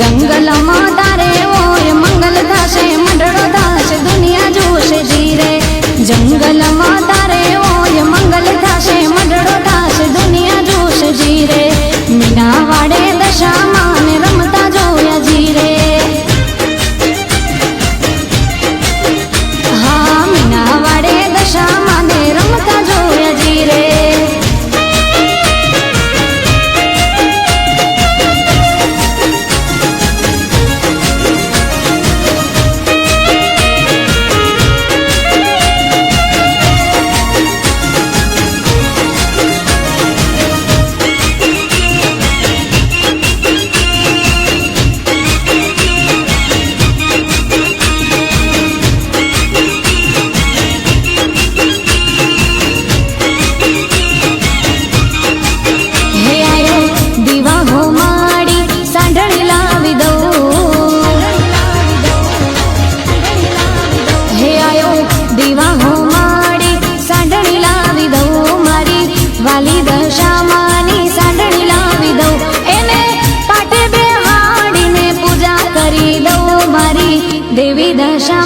जंगल में तारे ओय मंगल थाशे मंडळो थाशे दुनिया जोशे जीरे जंगल में तारे ओय मंगल थाशे मंडळो थाशे दुनिया जोशे जीरे मीना वाड़े दशा माने रमता जोया जीरे हाँ मीना वाड़े दशा माने रमता जोया जीरे वाली दशा मानी सांडणी लावी दो एने पाटे बेहाड़ी ने पूजा करी दो मारी देवी दशा